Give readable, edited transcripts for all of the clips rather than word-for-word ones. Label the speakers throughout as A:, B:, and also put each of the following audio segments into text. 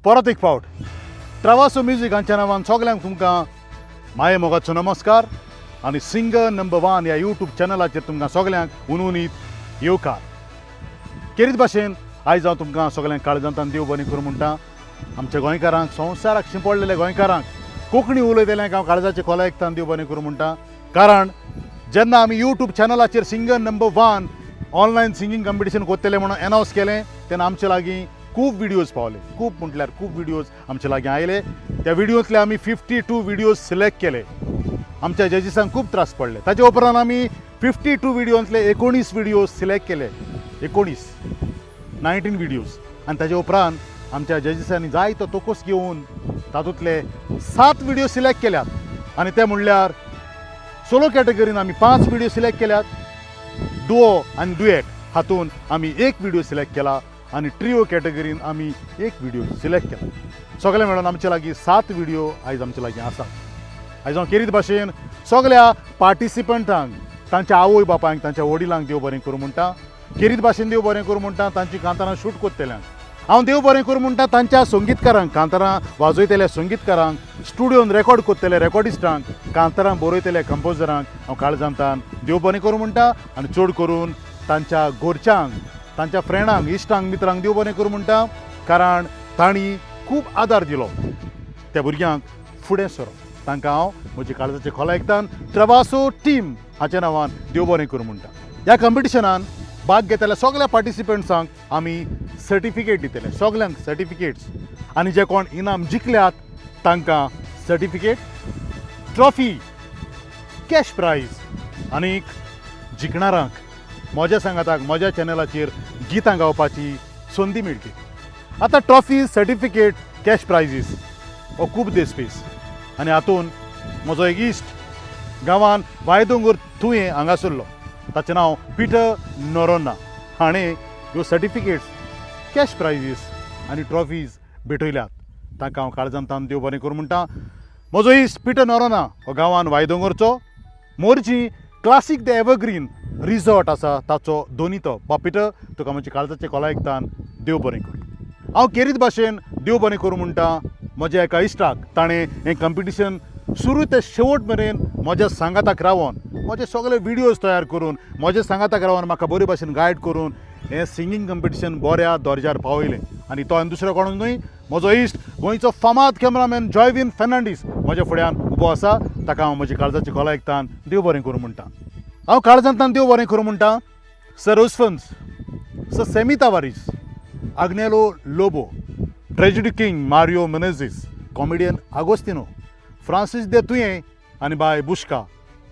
A: परत एक फावट ट्रावासो म्युझिक हांच्या नांवान सगल्यांक तुमकां माये मोगाचो नमस्कार आनी सिंगर नंबर 1 ह्या यूट्यूब चॅनलाचेर तुमकां सगल्यांक उनूनीत येवकार. केरीत भाशेन आयज हांव तुमकां सगल्यांक काळजांतल्यान देव बरें करूं म्हणटा. आमच्या गोंयकारांक संवसाराक शिंपडलेल्या गोंयकारांक कोंकणी उलयतल्यांक हांव काळजाचे खोलायेकतान देव बरें करूं म्हणटा. कारण जेन्ना आमी यूट्यूब चॅनलाचेर singer number 1 online singing competition करतले म्हणून अनावन्स केलें तेन्ना आमचे लागीं खूब व्हिडियोज पावले. खूब म्हटल्यार खूब व्हिडियोज आमचे लागीं आयले. त्या व्हिडियोंतले आमी 52 व्हिडियोज सिलेक्ट केले. आमच्या जजीसांक खूब त्रास पडले. ताचे उपरांत आमी 52 व्हिडियोंतले 19 व्हिडियोज सिलेक्ट केले. 19 व्हिडियोज. आनी ताचे उपरांत आमच्या जजीसांनी जायतो तोकोस घेवन तातूंतले 7 व्हिडियो सिलेक्ट केल्यात. आनी ते म्हणल्यार सोलो कॅटेगरीन आमी 5 व्हिडियो सिलेक्ट केल्यात. डुओ आनी डुएट हातून आमी 1 व्हिडियो सिलेक्ट केला आनी ट्रिओ कॅटेगरीन आमी 1 व्हिडियो सिलेक्ट केला. सगळे मेळून आमचे लागीं 7 व्हिडियो आयज आमचे लागीं आसा. आयज हांव केरीत भाशेन सगळ्या पार्टिसिपंटांक तांच्या आवय बापायंक तांच्या वडिलांक देव बरें करूं म्हणटा. केरीत भाशेन देव बरें करूं म्हणटा तांची कांतारां शूट कोत्तेल्यांक. हांव देव बरें करूं म्हणटा तांच्या संगीतकारांक कांतारां वाजयतल्या संगीतकारांक, स्टुडियोन रेकॉर्ड कोत्तेल्या रेकॉर्डिस्टांक, कांतारां बरयतल्या कंपोजरांक हांव काळजांतान देव बरें करूं म्हणटा. आनी चड करून तांच्या घरच्यांक, तांच्या फ्रेंडांक, इश्टांक, मित्रांक देव बरें करूं म्हणटा. कारण तांणी खूब आदार दिलो त्या भुरग्यांक फुडें सरप. तांकां हांव म्हज्या काळजाचे खोलायेकतान ट्रावासो टीम हाच्या नांवान देव बरें करूं म्हणटा. ह्या कॉम्पिटिशनान भाग घेतल्या सगळ्या पार्टिसिपंट्सांक आमी सर्टिफिकेट दितले. सगल्यांक सर्टिफिकेट्स. आनी जे कोण इनाम जिखल्यात तांकां सर्टिफिकेट, ट्रॉफी, कॅश प्रायज आनीक जिखणारांक म्हज्या सांगाताक म्हज्या चॅनलाचेर गितां गावपाची संदी मेळटली. आतां ट्रॉफी, सर्टिफिकेट, कॅश प्रायजीस हो खूब देसपेस. आनी हातून म्हजो एक इश्ट गांवान वायदोंगूर तुयें हांगासरलो. ताचें नांव पिटर नोरोना. हाणें ह्यो सर्टिफिकेट्स, कॅश प्रायजीस आनी ट्रॉफीज भेटयल्यात. तांकां हांव काळजांतान देव बरें करूं म्हणटा. म्हजो इश्ट पिटर नोरोना हो गांवान वायदोंगूरचो. Morjim classic the evergreen resort आसा ताचो दोनीतो. पिटर, तुका म्हज्या काळजाचे खोलायेकतान देव बरें करूं. हांव केरीत भाशेन देव बरें करूं म्हणटा म्हज्या एका इश्टाक. ताणें हें कॉम्पिटिशन सुरू ते शेवट मेरेन म्हज्या सांगाताक रावन, म्हजे सगळे व्हिडियोज तयार करून, म्हज्या सांगाताक रावन म्हाका बरे भाशेन गायड करून हें सिंगींग कॉम्पिटिशन बऱ्या दर्ज्यार पावयलें. आनी तो आनी दुसरो कोण न्हय, म्हजो इश्ट गोंयचो फामाद कॅमेरामॅन जॉयवीन फेर्नांडीस म्हज्या फुड्यान उबो आसा. ताका हांव म्हज्या काळजाचे खोलायेकतान देव बरें करूं म्हणटा. हांव काळजांतान देव बरें करूं म्हणटा सर ओस्फन्स, sir Sammy Tavares, Agnelo Lobo, tragedy king Mario Menezes, comedian Agostinho, Francis de Tuyem आनी बाय बुश्का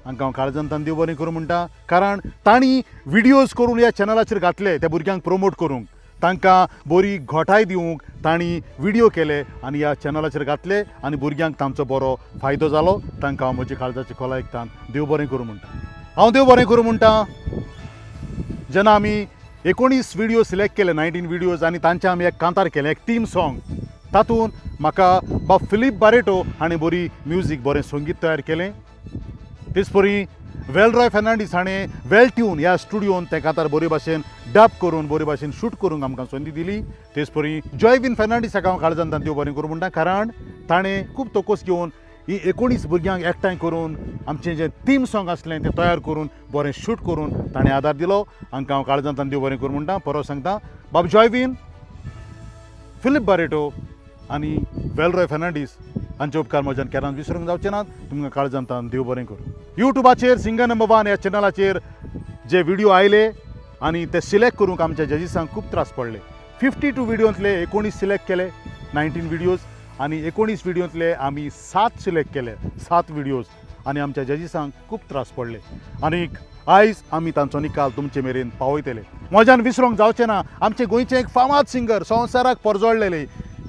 A: हांकां हांव काळजांतान देव बरें करूं म्हणटा. कारण तांणी व्हिडियोज करून ह्या चॅनलाचेर घातले त्या भुरग्यांक प्रमोट करूंक, तांकां बरी घोटाय दिवंक तांणी व्हिडियो केले आनी ह्या चॅनलाचेर घातले आनी भुरग्यांक तांचो बरो फायदो जालो. तांकां हांव म्हज्या काळजाचे खोलायेकतान देव बरें करूं म्हणटा. हांव देव बरें करूं म्हणटा जेन्ना आमी 19 व्हिडियो सिलेक्ट केले, 19 व्हिडियोज, आनी तांचे आमी एक कांतार केलें, एक टीम सॉंग. तातूंत म्हाका बाब फिलीप बारेटो हाणें बरी म्युजीक, बरें संगीत तयार केलें. तेच परी लॉयड फेर्नांडीस हाणें वेल ट्यून ह्या स्टुडियोन तें कांतार बरे भाशेन डब करून, बरे भाशेन शूट करूंक आमकां संदी दिली. तेच परी जॉयवीन फेर्नांडीस हाका हांव काळजांतान देव बरें करूं म्हणटा. कारण ताणें खूब तोकोस घेवन ही 19 भुरग्यांक एकठांय करून आमचें जें थीम सॉंग आसलें तें तयार करून बरें शूट करून ताणें आदार दिलो. हांकां हांव काळजांतान देव बरें करूं म्हणटा. परत सांगता, बाब जॉयवीन, फिलीप बारेटो आनी लॉयड फेर्नांडीस हांचे उपकार म्हज्यान केन्नाच विसरूंक जावचे नात. तुमकां काळजांतान देव बरें करूं. यूट्यूबाचेर सिंगर नंबर 1 ह्या चॅनलाचेर जे व्हिडियो आयले आनी ते सिलेक्ट करूंक आमच्या जजीसांक खूब त्रास पडले. 52 व्हिडियोंतले 19 सिलेक्ट केले, 19 व्हिडियोज, आनी 19 व्हिडियोंतले आमी 7 सिलेक्ट केले, 7 व्हिडियोज. आनी आमच्या जजीसांक खूब त्रास पडले. आनीक आयज आमी तांचो निकाल तुमचे मेरेन पावयतले. म्हज्यान विसरूंक जावचें ना आमचे गोंयचे एक फामाद सिंगर, संवसाराक परजळलेले,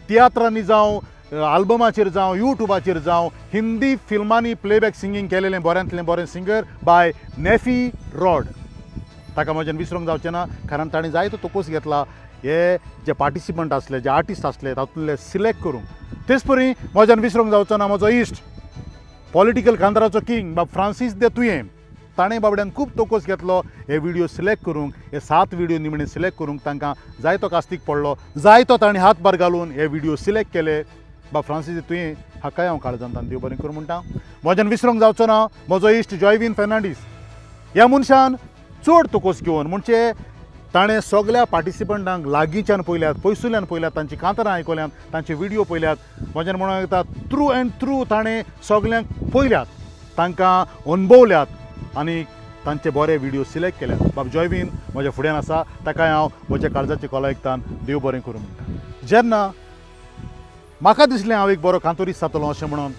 A: तियात्रांनी जावं, आल्बमाचेर जावं, यूट्यूबाचेर जावं, हिंदी फिल्मांनी प्लेबॅक सिंगींग केलेलें बऱ्यांतलें बरें सिंगर बाय नेफी रॉड. ताका म्हज्यान विसरूंक जावचें ना. कारण ताणें जायतो तोकोस घेतला हे जे पार्टिसिपंट आसले, जे आर्टिस्ट आसले तातूंतले सिलेक्ट करूंक. तेच परी म्हज्यान विसरूंक जावचो ना म्हजो इश्ट, पॉलिटिकल कांताराचो किंग बाब फ्रांसीस दे तुयें. ताणें बाबड्यान खूब तोकोस घेतलो हे व्हिडिओ सिलेक्ट करूंक, हे 7 व्हिडिओ निमणे सिलेक्ट करूंक तांकां जायतो कास्तीक पडलो, जायतो ताणें हातभार घालून हे व्हिडिओ सिलेक्ट केले. बा फ्रांसीस तुवें हाकाय हांव काळजांतान देव बरें करूं म्हणटा. म्हज्यान विसरूंक जावचो ना म्हजो इश्ट जॉयवीन फेर्नांडीस. ह्या मनशान चड तोकोस घेवन म्हणजे ताणें सगळ्या पार्टिसिपंटांक लागींच्यान पयल्यात, पयसुल्यान पयल्यात, तांची कांतरां आयकल्यात, तांचे व्हिडिओ पयल्यात. म्हज्यान म्हणून येता थ्रू अँड थ्रू ताणें सगल्यांक पयल्यात, तांकां अणभवल्यात आनी तांचे बरे व्हिडिओ सिलेक्ट केल्यात. बाब जॉयवीन म्हज्या फुड्यान आसा, ताकाय हांव म्हज्या काळजाची कलायकतान देव बरें करूं म्हणटा. जेन्ना म्हाका दिसलें हांव एक बरो कांतोरीस जातलो अशें म्हणून,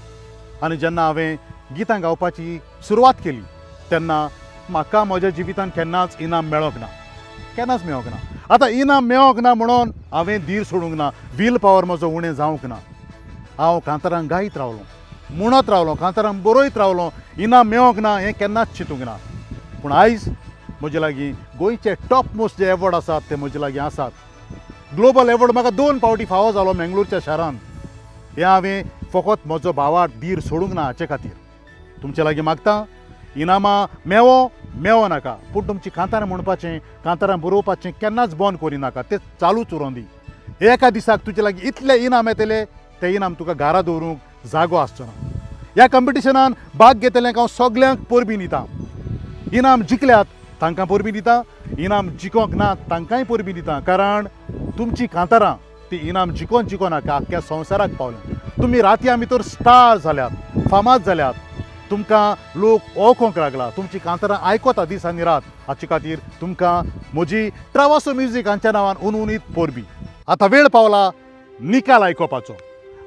A: आनी जेन्ना हांवें गितां गावपाची सुरवात केली तेन्ना म्हाका म्हज्या जिवितान केन्नाच इनाम मेळोंक ना, केन्नाच मेळोंक ना. आतां इनाम मेळोंक ना म्हणून हांवें धीर सोडूंक ना, वील पावर म्हजो उणें जावंक ना. हांव कांतारांक गायत रावलों, म्हणत रावलों, कांतारांक बरयत रावलों. इनाम मेळोंक ना हें केन्नाच चिंतूंक ना. पूण आयज म्हजे लागीं गोंयचे टॉप मोस्ट जे एवॉर्ड आसात ते म्हजे लागीं आसात. ग्लोबल एवॉर्ड म्हाका 2 फावटी फावो जालो मेंगलोरच्या शारांत. हें हांवें फकत म्हजो भावाक धीर सोडूंक ना हाचे खातीर. तुमचे लागीं मागतां इनामां मेळो नाका, पूण तुमची कांतारां म्हणपाचें, कांतारां बरोवपाचें केन्नाच बंद करिनाका, तें चालूच उरों दी. एका दिसाक तुजे लागीं इतले इनाम येतले ते इनाम तुका घरा दवरूंक जागो आसचो ना. ह्या कॉम्पिटिशनान भाग घेतल्यांक हांव सगल्यांक परबीं दितां. इनाम जिखल्यात तांकां परबीं दितां, इनाम जिखोंक ना तांकांय परबीं दितां. कारण तुमची कांतारां ती इनाम जिखोन नाका आख्ख्या संवसाराक पावल्यात. तुमी रातयां भितर स्टार जाल्यात, फामाद जाल्यात, तुमकां लोक वळखोंक लागला, तुमची कांतारां आयकता दीस आनी रात. हाचे खातीर तुमकां म्हजी ट्रावासो म्युझीक हांच्या नांवान उनउनीत परबीं. आतां वेळ पावला निकाल आयकोपाचो.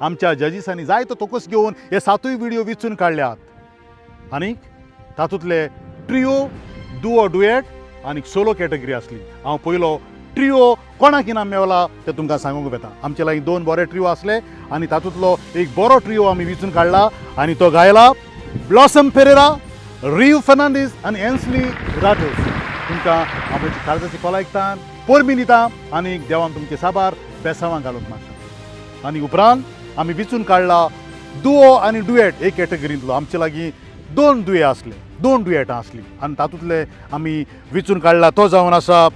A: आमच्या जजीसांनी जायतो तोकस घेवन हे 7 व्हिडिओ वेंचून काडल्यात आनीक तातूंतले ट्रिओ, दुओ, डुएट आनी सोलो कॅटेगरी आसली. हांव पयलो ट्रिओ कोणाक इनाम मेवला तें तुमकां सांगूंक वेता. आमचे लागीं 2 बरे ट्रिओ आसले आनी तातूंतलो एक बरो ट्रिओ आमी वेंचून काडला आनी तो गायला ब्लॉसम फेरेरा, रिव फेर्नांडीस आनी एन्सली राजोस. तुमकां हांव म्हजी काळजाची कलायकतान परबीं दितां आनी देवान तुमचे साबार बेसांवां घालूंक मागता. आनी उपरांत आमी वेंचून काडला दुओ आनी डुएट हे कॅटेगरींतलो. आमचे लागीं 2 दुये आसले, 2 डुएटां आसलीं आनी तातूंतले आमी वेंचून काडला तो जावन आसा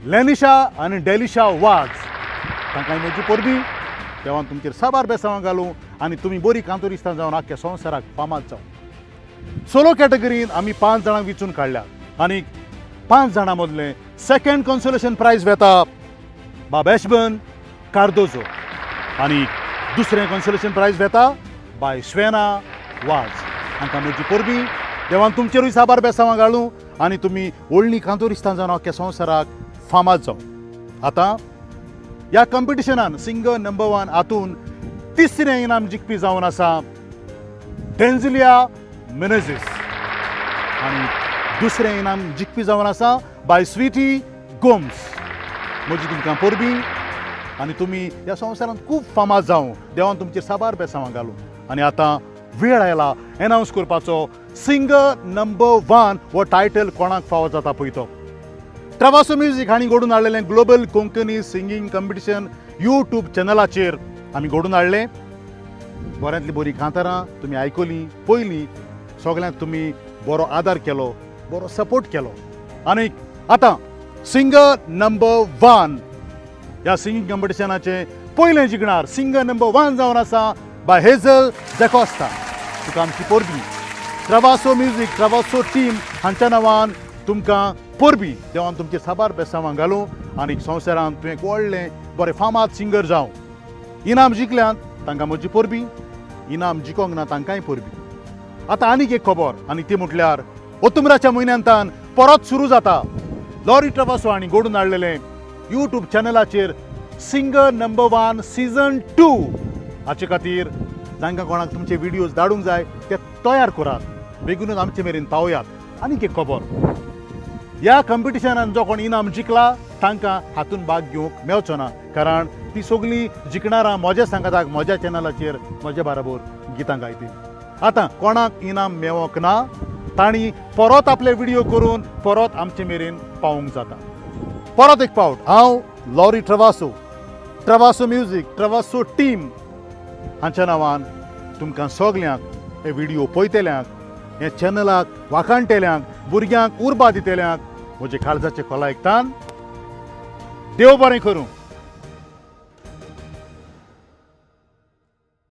A: लेनिशा आनी डेलिशा वाज. तांकांय म्हजी परबीं, देवान तुमचेर साबार बेसांवां घालूं आनी तुमी बरी कांतोरिस्तां जावन आख्ख्या संवसाराक फामाद जावं. सोलो कॅटेगरीन आमी 5 जाणांक वेंचून काडल्यात आनी 5 जाणां मदलें सेकंड कन्सोलेशन प्रायज वेता बाब एशबर्न कार्दोजो आनी दुसरें कन्सोलेशन प्रायज वेता बाय स्वेना वाज. हांकां म्हजी परबीं, देवान तुमचेरूय साबार बेसांवां घालूं आनी तुमी व्हडलीं कांतोरिस्तां जावन आख्ख्या संवसाराक फामाद जावं. आतां ह्या कॉम्पिटिशनान सिंगर नंबर 1 हातून तिसरें इनाम जिखपी जावन आसा डेन्झिलिया मेनेझीस आनी दुसरें इनाम जिखपी जावन आसा बाय स्वीटी गोम्स. म्हजी तुमकां परबीं आनी तुमी ह्या संवसारांत खूब फामाद जावं. देवान तुमचेर साबार बेसांवां घालूं. आनी आतां वेळ आयला एनावन्स करपाचो सिंगर नंबर 1 हो टायटल कोणाक फावो जाता पळय तो. ट्रावासो म्युझीक हांणी घडोवन हाडलेलें global Konkani singing competition YouTube चॅनलाचेर आमी घडोवन हाडलें. बऱ्यांतली बरी कांतारां तुमी आयकलीं, पयलीं, सगल्यांक तुमी बरो आदार केलो, बरो सपोर्ट केलो. आनी आतां सिंगर नंबर 1 ह्या सिंगींग कॉम्पिटिशनाचें पयलें जिखणार सिंगर नंबर 1 जावन आसा बाय हेझल जॅकोस्ता. तुका आमची परबीं. ट्रावासो म्युझीक, ट्रावासो टीम हांच्या नांवान तुमकां परबीं. देवान तुमचे साबार बेसांवां घालूं आनी संवसारांत तुवें व्हडलें बरें फामाद सिंगर जावं. इनाम जिखल्यांत तांकां म्हजी परबीं, इनाम जिखोंक ना तांकांय परबीं. आतां आनीक एक खबर आनी ती म्हटल्यार ऑक्टोबराच्या म्हयन्यांतान परत सुरू जाता लॉरी ट्रावासो हांणी घडोवन हाडलेलें यूट्यूब चॅनलाचेर सिंगर नंबर 1 सीझन 2. हाचे खातीर जांकां कोणाक तुमचे व्हिडिओज धाडूंक जाय ते तयार करात, बेगीनूच आमचे मेरेन पावयात. आनीक एक खबर, ह्या कॉम्पिटिशनान जो कोण इनाम जिखला तांकां हातूंत भाग घेवंक मेळचो ना, कारण ती सगळीं जिखणारां म्हज्या सांगाताक म्हज्या चॅनलाचेर म्हज्या बरोबर गितां गायपी. आतां कोणाक इनाम मेळोंक ना तांणी परत आपले व्हिडिओ करून परत आमचे मेरेन पावोंक जाता. परत एक फावट हांव lorry Travasso, Travasso music, Travasso team हांच्या नांवान तुमकां सगल्यांक हे व्हिडिओ पळयतल्यांक हे चॅनलाक वाखाणटेल्यांक भुरग्यांक उर्बा दितेल्यांक म्हजे काळजाचे खोलायकतान देव बरें करूं.